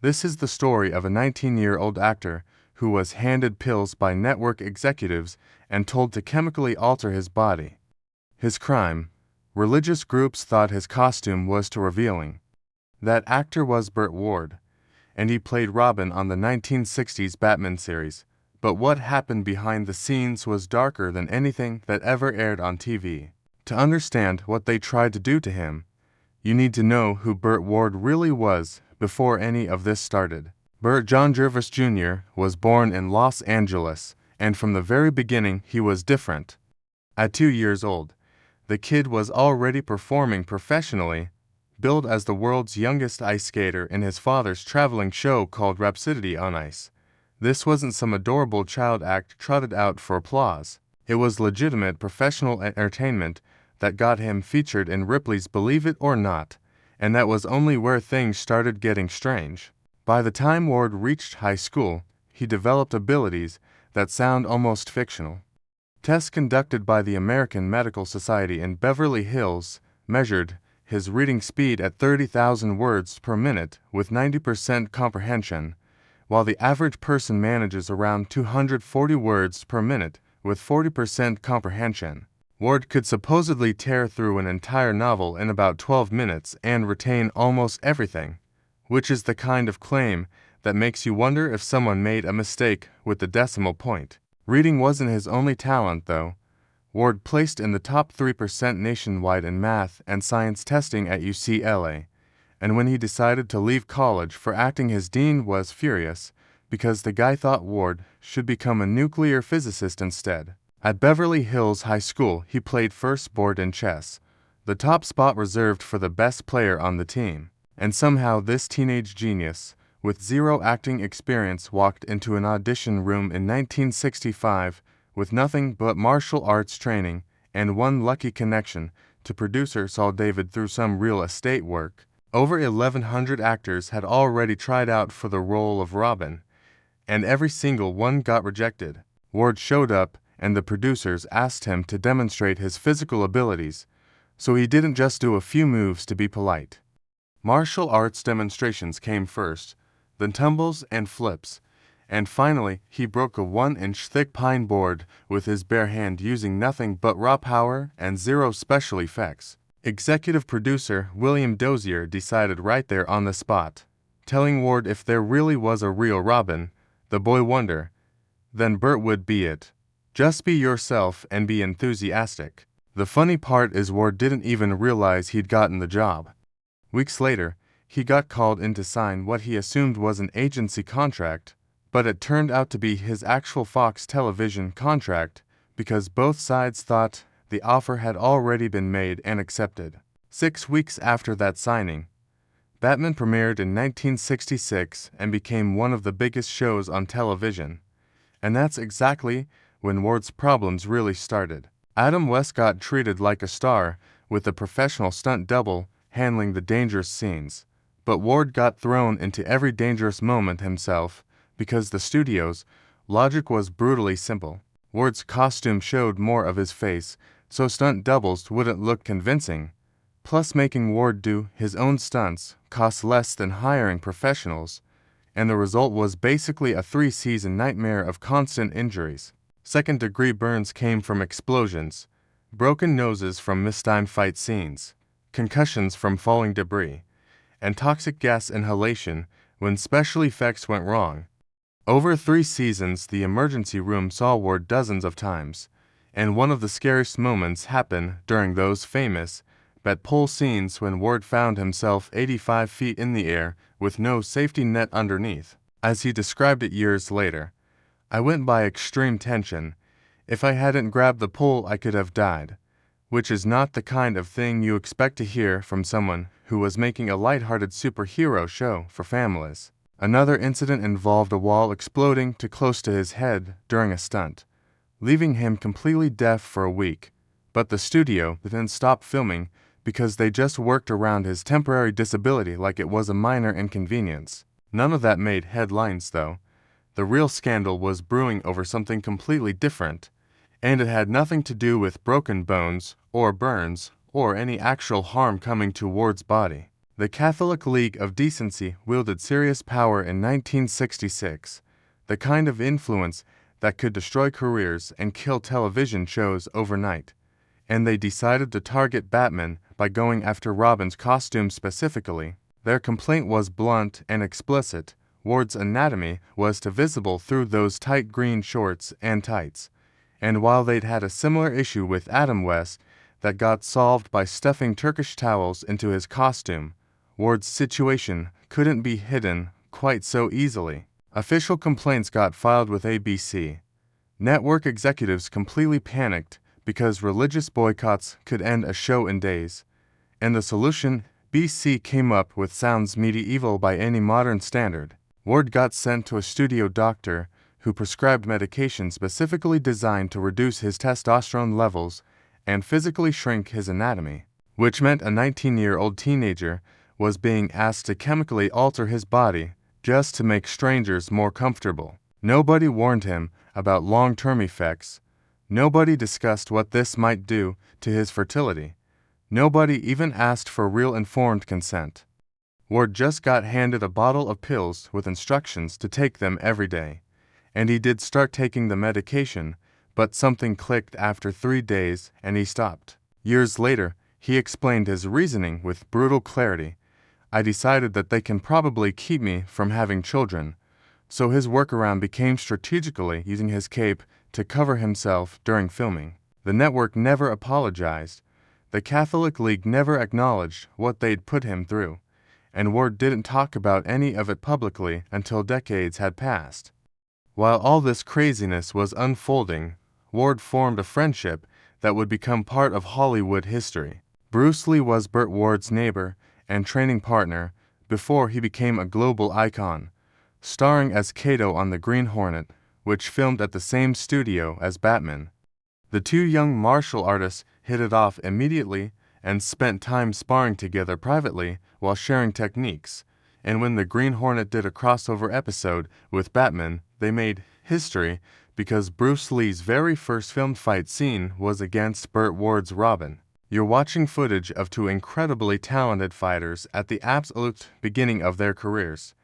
This is the story of a 19-year-old actor who was handed pills by network executives and told to chemically alter his body. His crime: religious groups thought his costume was too revealing. That actor was Bert Ward, and he played Robin on the 1960s Batman series. But what happened behind the scenes was darker than anything that ever aired on TV. To understand what they tried to do to him, you need to know who Bert Ward really was before any of this started. Bert John Jervis Jr. was born in Los Angeles, and from the very beginning he was different. At 2 years old, the kid was already performing professionally, billed as the world's youngest ice skater in his father's traveling show called Rhapsody on Ice. This wasn't some adorable child act trotted out for applause. It was legitimate professional entertainment that got him featured in Ripley's Believe It or Not, and that was only where things started getting strange. By the time Ward reached high school, he developed abilities that sound almost fictional. Tests conducted by the American Medical Society in Beverly Hills measured his reading speed at 30,000 words per minute with 90% comprehension, while the average person manages around 240 words per minute with 40% comprehension. Ward could supposedly tear through an entire novel in about 12 minutes and retain almost everything, which is the kind of claim that makes you wonder if someone made a mistake with the decimal point. Reading wasn't his only talent, though. Ward placed in the top 3% nationwide in math and science testing at UCLA, and when he decided to leave college for acting, his dean was furious because the guy thought Ward should become a nuclear physicist instead. At Beverly Hills High School, he played first board in chess, the top spot reserved for the best player on the team. And somehow this teenage genius, with zero acting experience, walked into an audition room in 1965 with nothing but martial arts training and one lucky connection to producer Saul David through some real estate work. Over 1,100 actors had already tried out for the role of Robin, and every single one got rejected. Ward showed up, and the producers asked him to demonstrate his physical abilities, so he didn't just do a few moves to be polite. Martial arts demonstrations came first, then tumbles and flips, and finally he broke a 1-inch thick pine board with his bare hand using nothing but raw power and zero special effects. Executive producer William Dozier decided right there on the spot, telling Ward if there really was a real Robin, the boy wonder, then Bert would be it. Just be yourself and be enthusiastic. The funny part is Ward didn't even realize he'd gotten the job. Weeks later, he got called in to sign what he assumed was an agency contract, but it turned out to be his actual Fox television contract because both sides thought the offer had already been made and accepted. 6 weeks after that signing, Batman premiered in 1966 and became one of the biggest shows on television. And that's exactly when Ward's problems really started. Adam West got treated like a star, with a professional stunt double handling the dangerous scenes. But Ward got thrown into every dangerous moment himself because the studio's logic was brutally simple. Ward's costume showed more of his face, so stunt doubles wouldn't look convincing. Plus, making Ward do his own stunts cost less than hiring professionals, and the result was basically a 3-season nightmare of constant injuries. Second-degree burns came from explosions, broken noses from mistimed fight scenes, concussions from falling debris, and toxic gas inhalation when special effects went wrong. Over 3 seasons, the emergency room saw Ward dozens of times, and one of the scariest moments happened during those famous bat pole scenes when Ward found himself 85 feet in the air with no safety net underneath. As he described it years later, "I went by extreme tension. If I hadn't grabbed the pole, I could have died," which is not the kind of thing you expect to hear from someone who was making a lighthearted superhero show for families. Another incident involved a wall exploding too close to his head during a stunt, leaving him completely deaf for a week. But the studio didn't stop filming because they just worked around his temporary disability like it was a minor inconvenience. None of that made headlines, though. The real scandal was brewing over something completely different, and it had nothing to do with broken bones or burns or any actual harm coming to Ward's body. The Catholic League of Decency wielded serious power in 1966, the kind of influence that could destroy careers and kill television shows overnight. And they decided to target Batman by going after Robin's costume specifically. Their complaint was blunt and explicit. Ward's anatomy was too visible through those tight green shorts and tights. And while they'd had a similar issue with Adam West that got solved by stuffing Turkish towels into his costume, Ward's situation couldn't be hidden quite so easily. Official complaints got filed with ABC. Network executives completely panicked because religious boycotts could end a show in days. And the solution BC came up with sounds medieval by any modern standard. Ward got sent to a studio doctor who prescribed medication specifically designed to reduce his testosterone levels and physically shrink his anatomy, which meant a 19-year-old teenager was being asked to chemically alter his body just to make strangers more comfortable. Nobody warned him about long-term effects. Nobody discussed what this might do to his fertility. Nobody even asked for real informed consent. Ward just got handed a bottle of pills with instructions to take them every day. And he did start taking the medication, but something clicked after 3 days and he stopped. Years later, he explained his reasoning with brutal clarity. I decided that they can probably keep me from having children. So his workaround became strategically using his cape to cover himself during filming. The network never apologized. The Catholic League never acknowledged what they'd put him through. And Ward didn't talk about any of it publicly until decades had passed. While all this craziness was unfolding, Ward formed a friendship that would become part of Hollywood history. Bruce Lee was Bert Ward's neighbor and training partner before he became a global icon, starring as Kato on The Green Hornet, which filmed at the same studio as Batman. The two young martial artists hit it off immediately and spent time sparring together privately while sharing techniques, and when The Green Hornet did a crossover episode with Batman, they made history because Bruce Lee's very first filmed fight scene was against Bert Ward's Robin. You're watching footage of two incredibly talented fighters at the absolute beginning of their careers,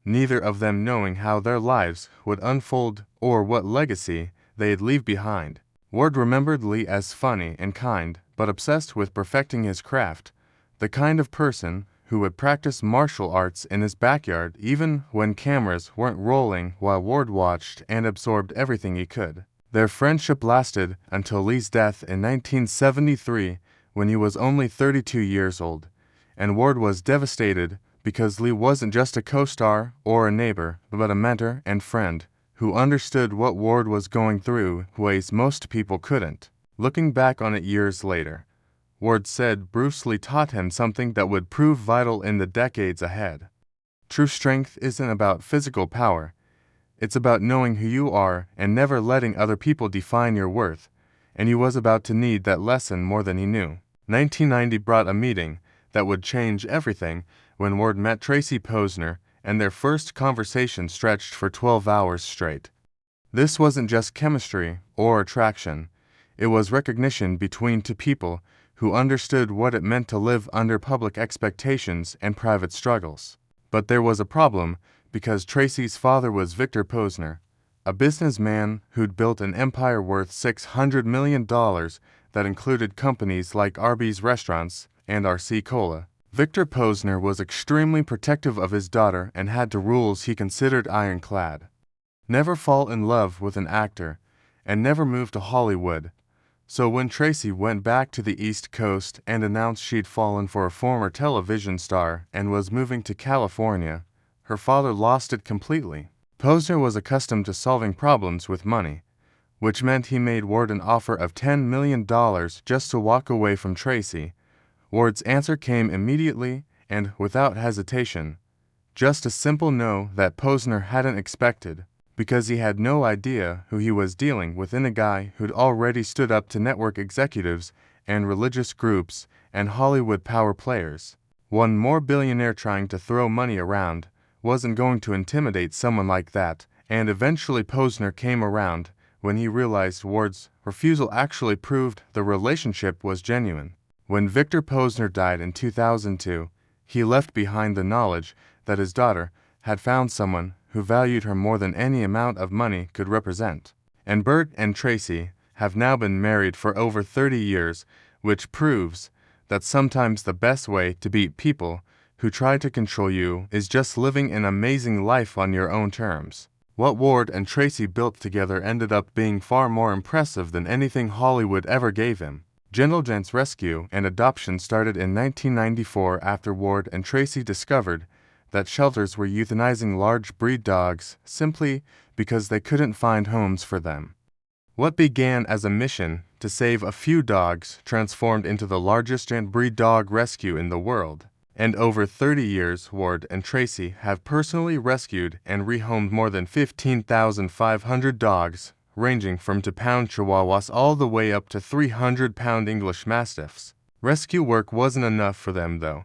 neither of them knowing how their lives would unfold or what legacy they'd leave behind. Ward remembered Lee as funny and kind, but obsessed with perfecting his craft, the kind of person who would practice martial arts in his backyard even when cameras weren't rolling while Ward watched and absorbed everything he could. Their friendship lasted until Lee's death in 1973 when he was only 32 years old, and Ward was devastated because Lee wasn't just a co-star or a neighbor, but a mentor and friend who understood what Ward was going through ways most people couldn't. Looking back on it years later, Ward said Bruce Lee taught him something that would prove vital in the decades ahead. True strength isn't about physical power. It's about knowing who you are and never letting other people define your worth, and he was about to need that lesson more than he knew. 1990 brought a meeting that would change everything when Ward met Tracy Posner, and their first conversation stretched for 12 hours straight. This wasn't just chemistry or attraction. It was recognition between two people who understood what it meant to live under public expectations and private struggles. But there was a problem because Tracy's father was Victor Posner, a businessman who'd built an empire worth $600 million that included companies like Arby's Restaurants and RC Cola. Victor Posner was extremely protective of his daughter and had rules he considered ironclad. Never fall in love with an actor, and never move to Hollywood. So when Tracy went back to the East Coast and announced she'd fallen for a former television star and was moving to California, her father lost it completely. Posner was accustomed to solving problems with money, which meant he made Ward an offer of $10 million just to walk away from Tracy. Ward's answer came immediately and without hesitation. Just a simple no that Posner hadn't expected, because he had no idea who he was dealing with in a guy who'd already stood up to network executives and religious groups and Hollywood power players. One more billionaire trying to throw money around wasn't going to intimidate someone like that, and eventually Posner came around when he realized Ward's refusal actually proved the relationship was genuine. When Victor Posner died in 2002, He left behind the knowledge that his daughter had found someone who valued her more than any amount of money could represent. And Bert and Tracy have now been married for over 30 years, which proves that sometimes the best way to beat people who try to control you is just living an amazing life on your own terms. What Ward and Tracy built together ended up being far more impressive than anything Hollywood ever gave him. Gentleman's rescue and adoption started in 1994 after Ward and Tracy discovered that shelters were euthanizing large breed dogs simply because they couldn't find homes for them. What began as a mission to save a few dogs transformed into the largest breed dog rescue in the world. And over 30 years, Ward and Tracy have personally rescued and rehomed more than 15,500 dogs, ranging from 2-pound Chihuahuas all the way up to 300-pound English Mastiffs. Rescue work wasn't enough for them, though.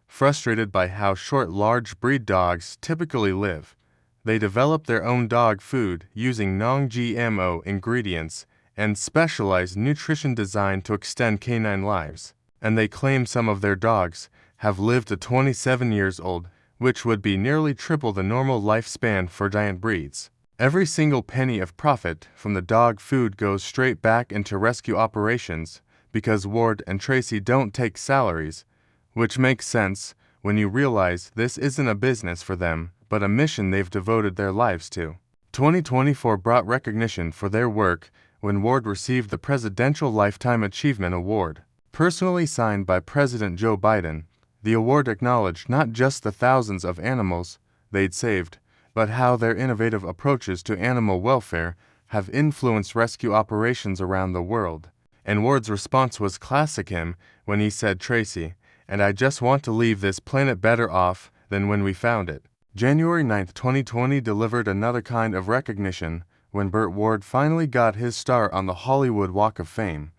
Frustrated by how short large breed dogs typically live, they developed their own dog food using non-GMO ingredients and specialized nutrition designed to extend canine lives. And they claim some of their dogs have lived to 27 years old, which would be nearly triple the normal lifespan for giant breeds. Every single penny of profit from the dog food goes straight back into rescue operations because Ward and Tracy don't take salaries, which makes sense when you realize this isn't a business for them, but a mission they've devoted their lives to. 2024 brought recognition for their work when Ward received the Presidential Lifetime Achievement Award. Personally signed by President Joe Biden, the award acknowledged not just the thousands of animals they'd saved, but how their innovative approaches to animal welfare have influenced rescue operations around the world. And Ward's response was classic him when he said, "Tracy, and I just want to leave this planet better off than when we found it." January 9, 2020 delivered another kind of recognition when Bert Ward finally got his start on the Hollywood Walk of Fame.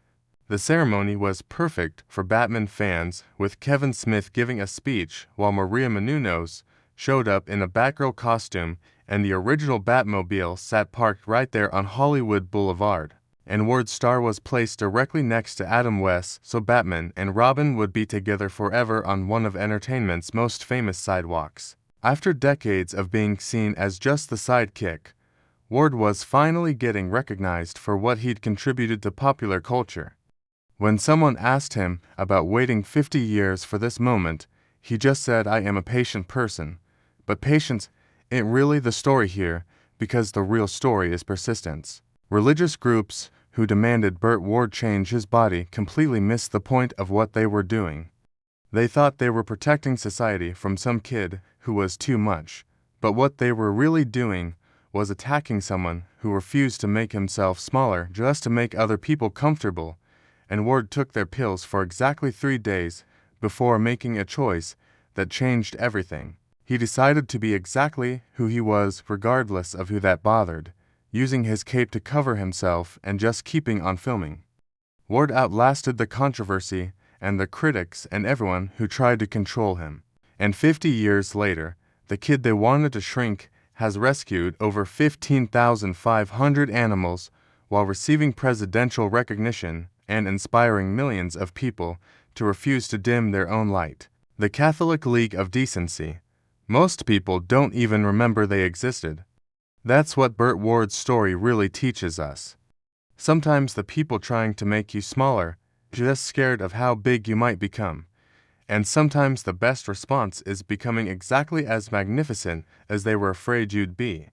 The ceremony was perfect for Batman fans, with Kevin Smith giving a speech while Maria Menounos showed up in a Batgirl costume and the original Batmobile sat parked right there on Hollywood Boulevard. And Ward's star was placed directly next to Adam West, so Batman and Robin would be together forever on one of entertainment's most famous sidewalks. After decades of being seen as just the sidekick, Ward was finally getting recognized for what he'd contributed to popular culture. When someone asked him about waiting 50 years for this moment, he just said, "I am a patient person." But patience ain't really the story here, because the real story is persistence. Religious groups who demanded Bert Ward change his body completely missed the point of what they were doing. They thought they were protecting society from some kid who was too much, but what they were really doing was attacking someone who refused to make himself smaller just to make other people comfortable. And Ward took their pills for exactly 3 days before making a choice that changed everything. He decided to be exactly who he was regardless of who that bothered, using his cape to cover himself and just keeping on filming. Ward outlasted the controversy and the critics and everyone who tried to control him. And 50 years later, the kid they wanted to shrink has rescued over 15,500 animals while receiving presidential recognition and inspiring millions of people to refuse to dim their own light. The Catholic League of Decency. Most people don't even remember they existed. That's what Bert Ward's story really teaches us. Sometimes the people trying to make you smaller are just scared of how big you might become. And sometimes the best response is becoming exactly as magnificent as they were afraid you'd be.